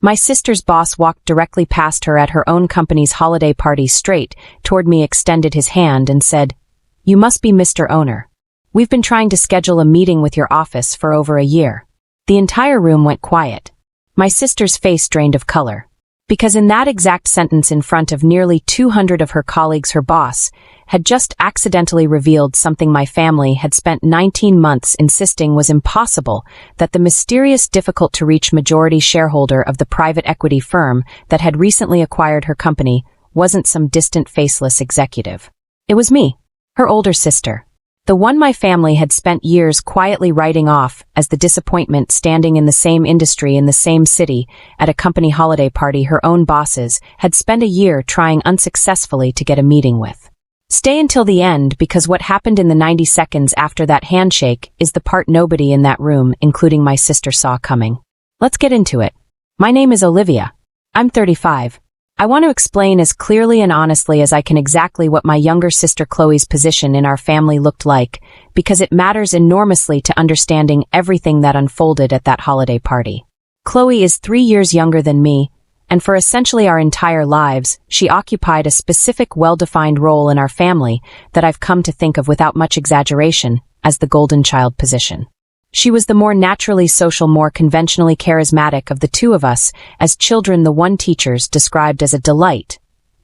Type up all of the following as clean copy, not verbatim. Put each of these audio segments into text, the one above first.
My sister's boss walked directly past her at her own company's holiday party straight toward me, extended his hand and said, "You must be Mr. Owner. We've been trying to schedule a meeting with your office for over a year." The entire room went quiet. My sister's face drained of color. Because in that exact sentence in front of nearly 200 of her colleagues, her boss had just accidentally revealed something my family had spent 19 months insisting was impossible, that the mysterious, difficult-to-reach majority shareholder of the private equity firm that had recently acquired her company wasn't some distant, faceless executive. It was me, her older sister. The one my family had spent years quietly writing off as the disappointment, standing in the same industry in the same city at a company holiday party her own bosses had spent a year trying unsuccessfully to get a meeting with. Stay until the end, because what happened in the 90 seconds after that handshake is the part nobody in that room, including my sister, saw coming. Let's get into it. My name is Olivia. I'm 35. I want to explain as clearly and honestly as I can exactly what my younger sister Chloe's position in our family looked like, because it matters enormously to understanding everything that unfolded at that holiday party. Chloe is 3 years younger than me, and for essentially our entire lives, she occupied a specific, well-defined role in our family that I've come to think of without much exaggeration as the golden child position. She was the more naturally social, more conventionally charismatic of the two of us, as children the one teachers described as a delight,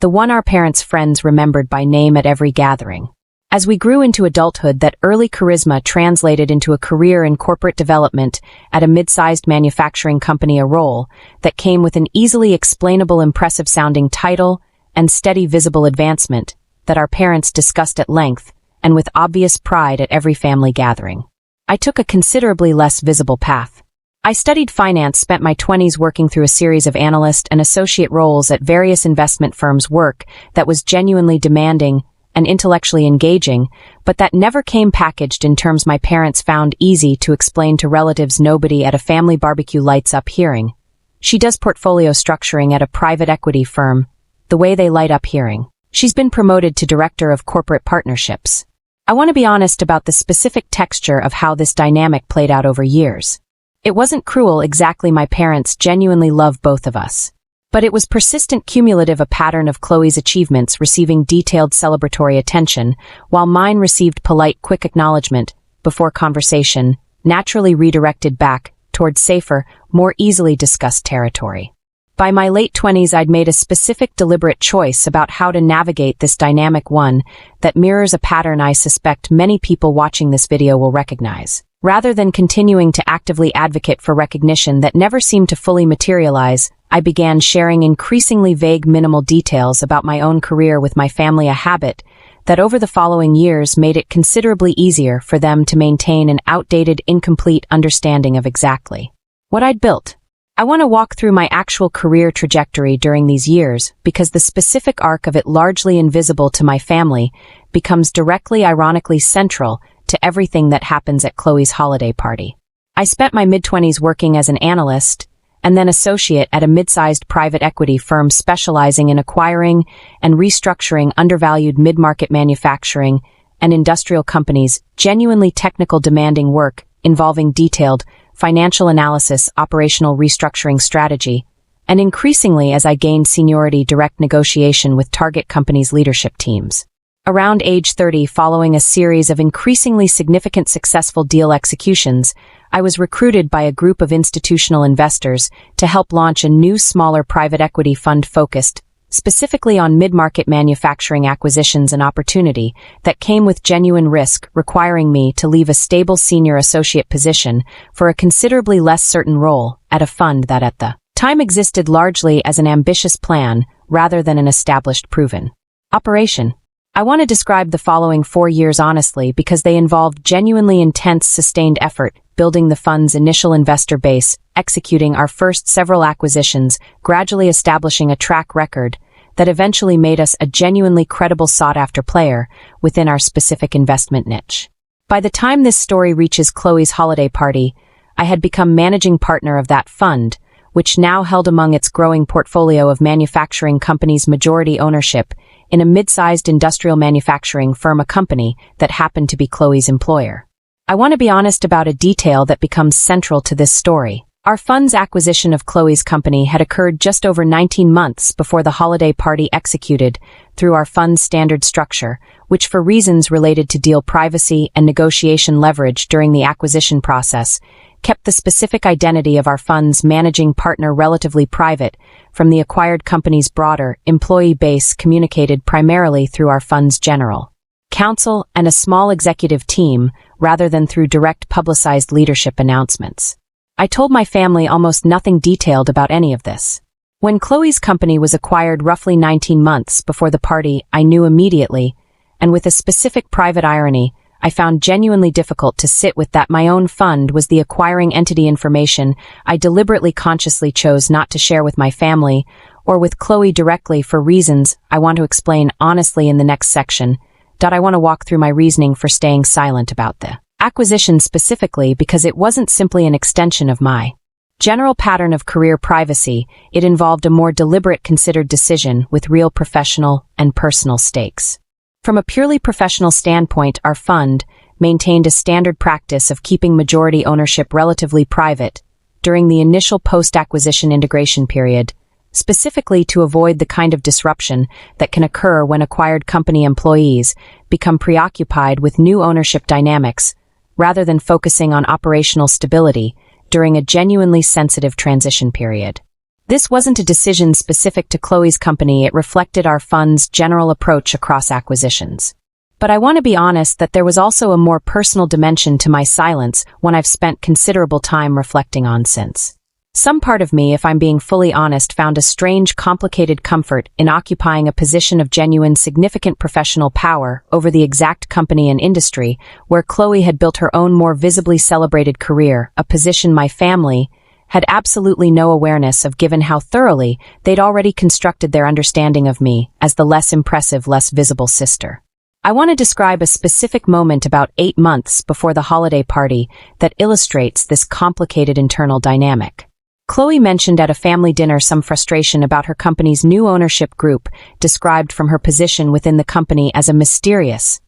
the one our parents' friends remembered by name at every gathering. As we grew into adulthood, that early charisma translated into a career in corporate development at a mid-sized manufacturing company, a role that came with an easily explainable, impressive-sounding title and steady, visible advancement that our parents discussed at length and with obvious pride at every family gathering. I took a considerably less visible path. I studied finance, spent my 20s working through a series of analyst and associate roles at various investment firms, work that was genuinely demanding and intellectually engaging, but that never came packaged in terms my parents found easy to explain to relatives. Nobody at a family barbecue lights up hearing, "She does portfolio structuring at a private equity firm," the way they light up hearing, "She's been promoted to director of corporate partnerships." I want to be honest about the specific texture of how this dynamic played out over years. It wasn't cruel exactly. My parents genuinely loved both of us. But it was persistent, cumulative, a pattern of Chloe's achievements receiving detailed celebratory attention, while mine received polite, quick acknowledgement before conversation naturally redirected back toward safer, more easily discussed territory. By my late 20s, I'd made a specific, deliberate choice about how to navigate this dynamic, one that mirrors a pattern I suspect many people watching this video will recognize. Rather than continuing to actively advocate for recognition that never seemed to fully materialize, I began sharing increasingly vague, minimal details about my own career with my family, a habit that over the following years made it considerably easier for them to maintain an outdated, incomplete understanding of exactly what I'd built. I want to walk through my actual career trajectory during these years, because the specific arc of it, largely invisible to my family, becomes directly, ironically central to everything that happens at Chloe's holiday party. I spent my mid-20s working as an analyst and then associate at a mid-sized private equity firm specializing in acquiring and restructuring undervalued mid-market manufacturing and industrial companies, genuinely technical, demanding work involving detailed financial analysis, operational restructuring strategy, and increasingly, as I gained seniority, direct negotiation with target companies' leadership teams. Around age 30, following a series of increasingly significant successful deal executions, I was recruited by a group of institutional investors to help launch a new, smaller private equity fund focused specifically on mid-market manufacturing acquisitions, an opportunity that came with genuine risk, requiring me to leave a stable senior associate position for a considerably less certain role at a fund that at the time existed largely as an ambitious plan rather than an established, proven operation. I want to describe the following 4 years honestly because they involved genuinely intense, sustained effort, building the fund's initial investor base, executing our first several acquisitions, gradually establishing a track record that eventually made us a genuinely credible, sought-after player within our specific investment niche. By the time this story reaches Chloe's holiday party, I had become managing partner of that fund, which now held among its growing portfolio of manufacturing companies majority ownership in a mid-sized industrial manufacturing firm, a company that happened to be Chloe's employer. I want to be honest about a detail that becomes central to this story. Our fund's acquisition of Chloe's company had occurred just over 19 months before the holiday party executed through our fund's standard structure, which for reasons related to deal privacy and negotiation leverage during the acquisition process, kept the specific identity of our fund's managing partner relatively private from the acquired company's broader employee base, communicated primarily through our fund's general counsel and a small executive team rather than through direct publicized leadership announcements. I told my family almost nothing detailed about any of this. When Chloe's company was acquired roughly 19 months before the party, I knew immediately, and with a specific private irony, I found genuinely difficult to sit with that my own fund was the acquiring entity. Information I deliberately consciously chose not to share with my family or with Chloe directly for reasons I want to explain honestly in the next section. I want to walk through my reasoning for staying silent about the acquisition specifically because it wasn't simply an extension of my general pattern of career privacy. It involved a more deliberate, considered decision with real professional and personal stakes. From a purely professional standpoint, our fund maintained a standard practice of keeping majority ownership relatively private during the initial post-acquisition integration period, specifically to avoid the kind of disruption that can occur when acquired company employees become preoccupied with new ownership dynamics rather than focusing on operational stability during a genuinely sensitive transition period. This wasn't a decision specific to Chloe's company. It reflected our fund's general approach across acquisitions. But I want to be honest that there was also a more personal dimension to my silence, one I've spent considerable time reflecting on since. Some part of me, if I'm being fully honest, found a strange, complicated comfort in occupying a position of genuine, significant professional power over the exact company and industry where Chloe had built her own more visibly celebrated career, a position my family had absolutely no awareness of given how thoroughly they'd already constructed their understanding of me as the less impressive, less visible sister. I want to describe a specific moment about 8 months before the holiday party that illustrates this complicated internal dynamic. Chloe mentioned at a family dinner some frustration about her company's new ownership group, described from her position within the company as a mysterious,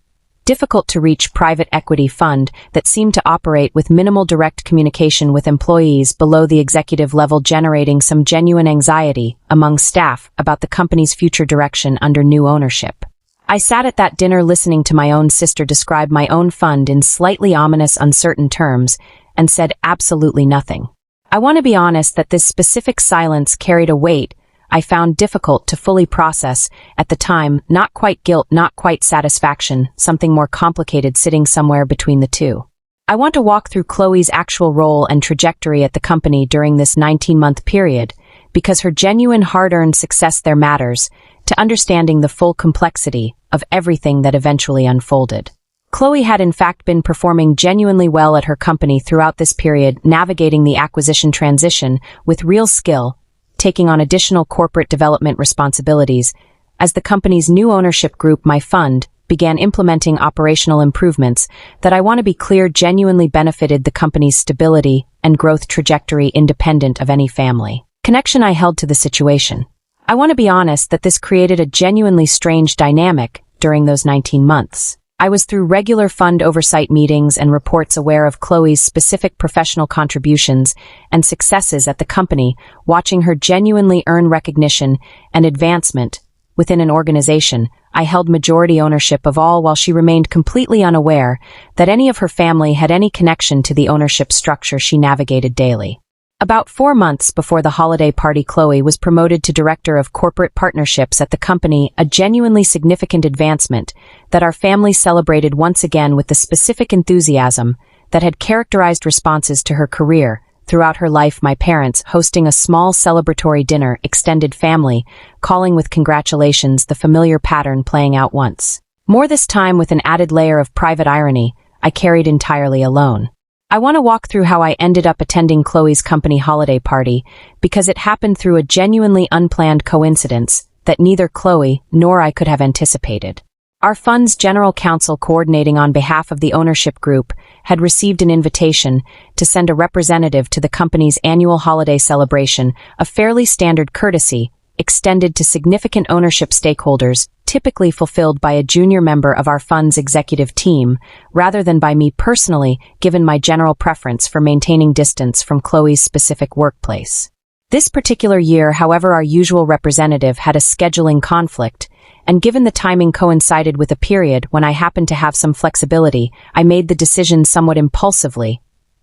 difficult-to-reach private equity fund that seemed to operate with minimal direct communication with employees below the executive level, generating some genuine anxiety among staff about the company's future direction under new ownership. I sat at that dinner listening to my own sister describe my own fund in slightly ominous, uncertain terms and said absolutely nothing. I want to be honest that this specific silence carried a weight I found difficult to fully process at the time, not quite guilt, not quite satisfaction, something more complicated sitting somewhere between the two. I want to walk through Chloe's actual role and trajectory at the company during this 19-month period, because her genuine hard-earned success there matters to understanding the full complexity of everything that eventually unfolded. Chloe had in fact been performing genuinely well at her company throughout this period, navigating the acquisition transition with real skill, taking on additional corporate development responsibilities. As the company's new ownership group, my fund, began implementing operational improvements that I want to be clear genuinely benefited the company's stability and growth trajectory independent of any family connection I held to the situation. I want to be honest that this created a genuinely strange dynamic during those 19 months. I was through regular fund oversight meetings and reports aware of Chloe's specific professional contributions and successes at the company, watching her genuinely earn recognition and advancement within an organization. I held majority ownership of all while she remained completely unaware that any of her family had any connection to the ownership structure she navigated daily. About 4 months before the holiday party, Chloe was promoted to Director of Corporate Partnerships at the company, a genuinely significant advancement that our family celebrated once again with the specific enthusiasm that had characterized responses to her career throughout her life. My parents hosting a small celebratory dinner, extended family calling with congratulations, the familiar pattern playing out once more, this time with an added layer of private irony I carried entirely alone. I want to walk through how I ended up attending Chloe's company holiday party because it happened through a genuinely unplanned coincidence that neither Chloe nor I could have anticipated. Our fund's general counsel, coordinating on behalf of the ownership group, had received an invitation to send a representative to the company's annual holiday celebration, a fairly standard courtesy extended to significant ownership stakeholders, typically fulfilled by a junior member of our fund's executive team, rather than by me personally, given my general preference for maintaining distance from Chloe's specific workplace. This particular year, however, our usual representative had a scheduling conflict, and given the timing coincided with a period when I happened to have some flexibility, I made the decision somewhat impulsively,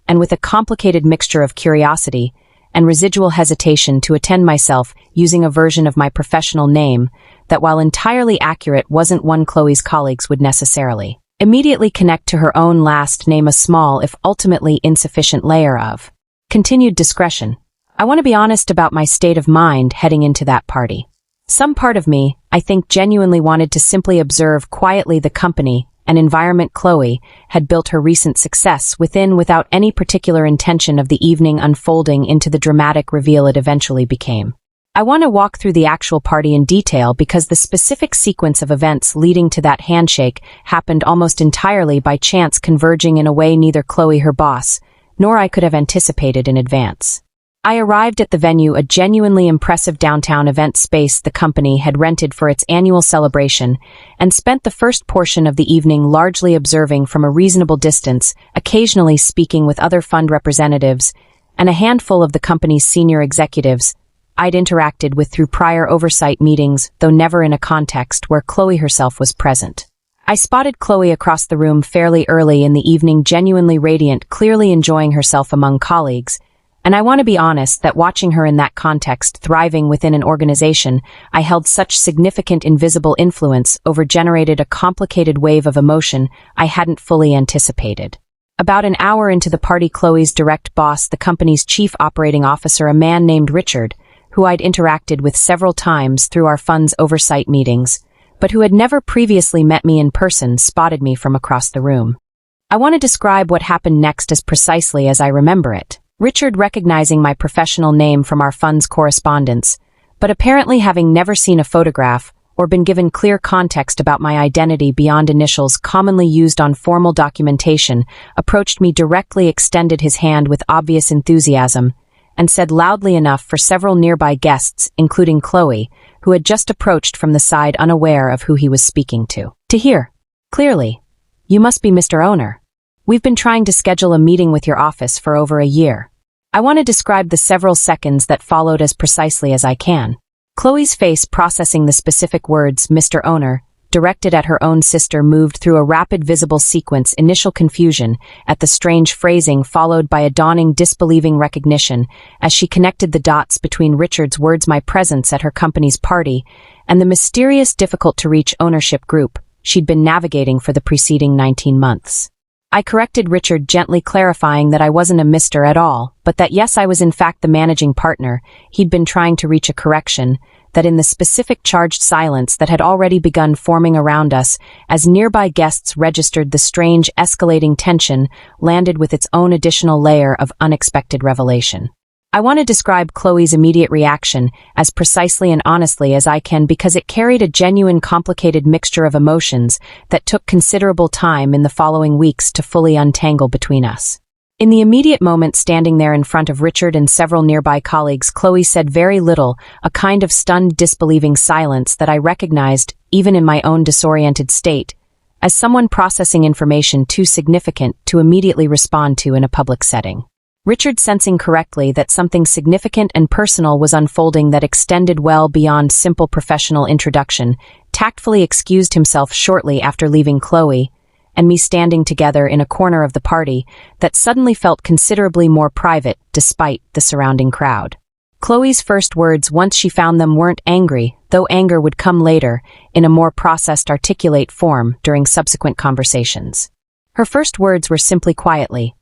and with a complicated mixture of curiosity and residual hesitation to attend myself using a version of my professional name that, while entirely accurate, wasn't one Chloe's colleagues would necessarily immediately connect to her own last name, a small, if ultimately insufficient layer of continued discretion. I want to be honest about my state of mind heading into that party. Some part of me, I think, genuinely wanted to simply observe quietly the company and environment Chloe had built her recent success within without any particular intention of the evening unfolding into the dramatic reveal it eventually became. I want to walk through the actual party in detail because the specific sequence of events leading to that handshake happened almost entirely by chance, converging in a way neither Chloe, her boss, nor I could have anticipated in advance. I arrived at the venue, a genuinely impressive downtown event space the company had rented for its annual celebration, and spent the first portion of the evening largely observing from a reasonable distance, occasionally speaking with other fund representatives and a handful of the company's senior executives I'd interacted with through prior oversight meetings, though never in a context where Chloe herself was present. I spotted Chloe across the room fairly early in the evening, genuinely radiant, clearly enjoying herself among colleagues, and I want to be honest that watching her in that context, thriving within an organization I held such significant invisible influence over, generated a complicated wave of emotion I hadn't fully anticipated. About an hour into the party, Chloe's direct boss, the company's chief operating officer, a man named Richard, who I'd interacted with several times through our fund's oversight meetings, but who had never previously met me in person, spotted me from across the room. I want to describe what happened next as precisely as I remember it. Richard, recognizing my professional name from our fund's correspondence, but apparently having never seen a photograph or been given clear context about my identity beyond initials commonly used on formal documentation, approached me directly, extended his hand with obvious enthusiasm, and said loudly enough for several nearby guests, including Chloe, who had just approached from the side unaware of who he was speaking to hear clearly, "You must be Mr. Owner. We've been trying to schedule a meeting with your office for over a year." I want to describe the several seconds that followed as precisely as I can. Chloe's face, processing the specific words, "Mr. Owner," directed at her own sister, moved through a rapid visible sequence, initial confusion at the strange phrasing followed by a dawning disbelieving recognition as she connected the dots between Richard's words, my presence at her company's party, and the mysterious difficult-to-reach ownership group she'd been navigating for the preceding 19 months. I corrected Richard, gently clarifying that I wasn't a Mr. at all, but that yes, I was in fact the managing partner. He'd been trying to reach a correction, that in the specific charged silence that had already begun forming around us as nearby guests registered the strange escalating tension landed with its own additional layer of unexpected revelation. I want to describe Chloe's immediate reaction as precisely and honestly as I can because it carried a genuine complicated mixture of emotions that took considerable time in the following weeks to fully untangle between us. In the immediate moment, standing there in front of Richard and several nearby colleagues, Chloe said very little, a kind of stunned, disbelieving silence that I recognized, even in my own disoriented state, as someone processing information too significant to immediately respond to in a public setting. Richard, sensing correctly that something significant and personal was unfolding that extended well beyond simple professional introduction, tactfully excused himself shortly after leaving Chloe and me standing together in a corner of the party that suddenly felt considerably more private despite the surrounding crowd. Chloe's first words, once she found them, weren't angry, though anger would come later in a more processed, articulate form during subsequent conversations. Her first words were simply quietly,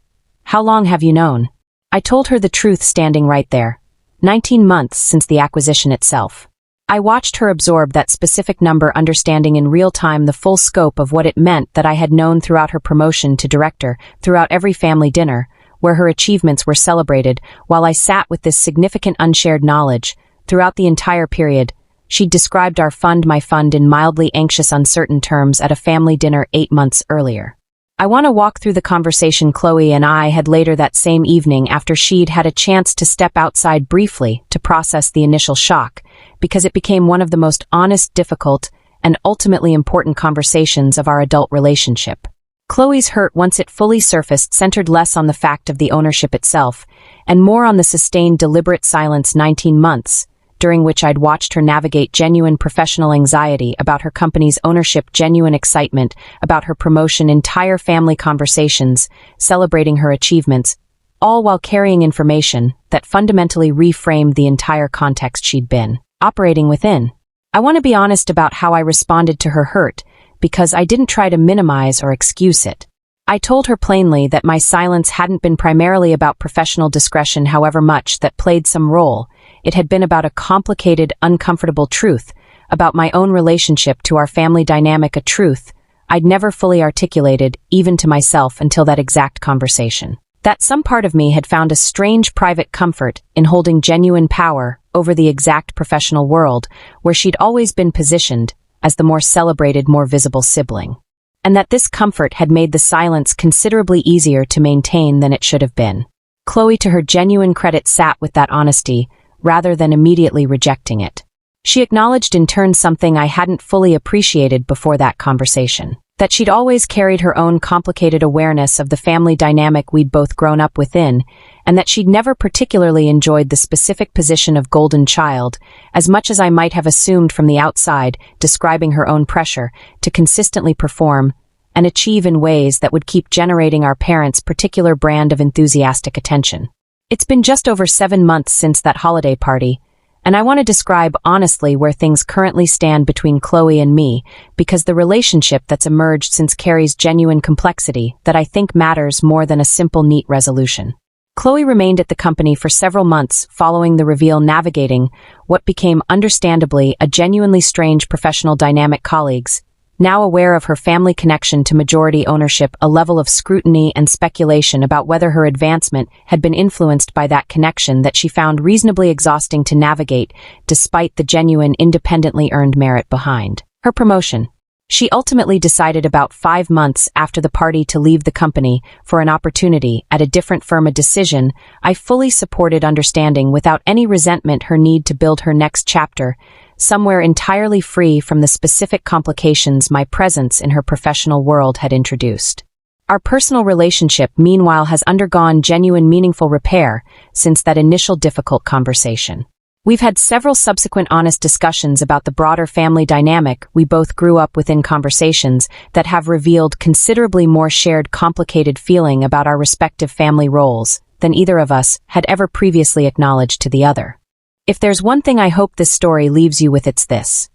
"How long have you known?" I told her the truth, standing right there. 19 months since the acquisition itself. I watched her absorb that specific number, understanding in real time the full scope of what it meant that I had known throughout her promotion to director, throughout every family dinner, where her achievements were celebrated, while I sat with this significant unshared knowledge. Throughout the entire period, she'd described our fund, my fund, in mildly anxious, uncertain terms at a family dinner 8 months earlier. I want to walk through the conversation Chloe and I had later that same evening after she'd had a chance to step outside briefly to process the initial shock, because it became one of the most honest, difficult, and ultimately important conversations of our adult relationship. Chloe's hurt, once it fully surfaced, centered less on the fact of the ownership itself, and more on the sustained deliberate silence 19 months, during which I'd watched her navigate genuine professional anxiety about her company's ownership, genuine excitement about her promotion, entire family conversations, celebrating her achievements, all while carrying information that fundamentally reframed the entire context she'd been operating within. I want to be honest about how I responded to her hurt, because I didn't try to minimize or excuse it. I told her plainly that my silence hadn't been primarily about professional discretion, however much that played some role. It had been about a complicated, uncomfortable truth, about my own relationship to our family dynamic, a truth I'd never fully articulated, even to myself, until that exact conversation. That some part of me had found a strange private comfort in holding genuine power over the exact professional world where she'd always been positioned as the more celebrated, more visible sibling. And that this comfort had made the silence considerably easier to maintain than it should have been. Chloe, to her genuine credit, sat with that honesty, rather than immediately rejecting it. She acknowledged in turn something I hadn't fully appreciated before that conversation. That she'd always carried her own complicated awareness of the family dynamic we'd both grown up within, and that she'd never particularly enjoyed the specific position of golden child, as much as I might have assumed from the outside, describing her own pressure to consistently perform and achieve in ways that would keep generating our parents' particular brand of enthusiastic attention. It's been just over 7 months since that holiday party, and I want to describe honestly where things currently stand between Chloe and me, because the relationship that's emerged since carries genuine complexity that I think matters more than a simple, neat resolution. Chloe remained at the company for several months following the reveal, navigating what became understandably a genuinely strange professional dynamic. Colleagues, now aware of her family connection to majority ownership, a level of scrutiny and speculation about whether her advancement had been influenced by that connection that she found reasonably exhausting to navigate, despite the genuine, independently earned merit behind her promotion. She ultimately decided about 5 months after the party to leave the company for an opportunity at a different firm, a decision I fully supported, understanding without any resentment her need to build her next chapter, somewhere entirely free from the specific complications my presence in her professional world had introduced. Our personal relationship, meanwhile, has undergone genuine, meaningful repair since that initial difficult conversation. We've had several subsequent honest discussions about the broader family dynamic we both grew up within, conversations that have revealed considerably more shared, complicated feeling about our respective family roles than either of us had ever previously acknowledged to the other. If there's one thing I hope this story leaves you with, it's this.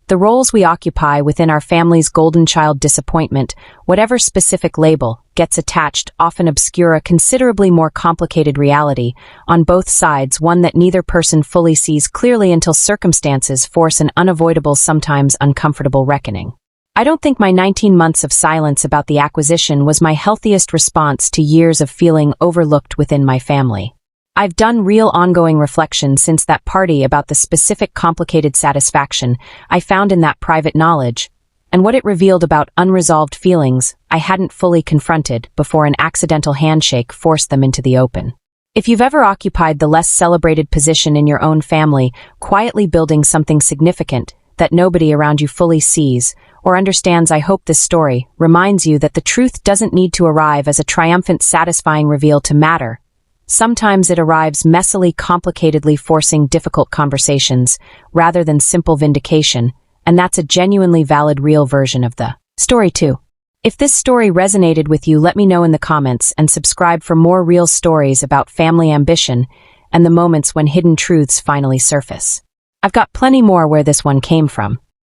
The roles we occupy within our family's golden child disappointment, whatever specific label gets attached, often obscure a considerably more complicated reality on both sides, one that neither person fully sees clearly until circumstances force an unavoidable, sometimes uncomfortable reckoning. I don't think my 19 months of silence about the acquisition was my healthiest response to years of feeling overlooked within my family. I've done real ongoing reflection since that party about the specific complicated satisfaction I found in that private knowledge, and what it revealed about unresolved feelings I hadn't fully confronted before an accidental handshake forced them into the open. If you've ever occupied the less celebrated position in your own family, quietly building something significant that nobody around you fully sees or understands, I hope this story reminds you that the truth doesn't need to arrive as a triumphant, satisfying reveal to matter. Sometimes it arrives messily, complicatedly, forcing difficult conversations rather than simple vindication, and that's a genuinely valid, real version of the story too. If this story resonated with you, let me know in the comments, and subscribe for more real stories about family ambition and the moments when hidden truths finally surface. I've got plenty more where this one came from.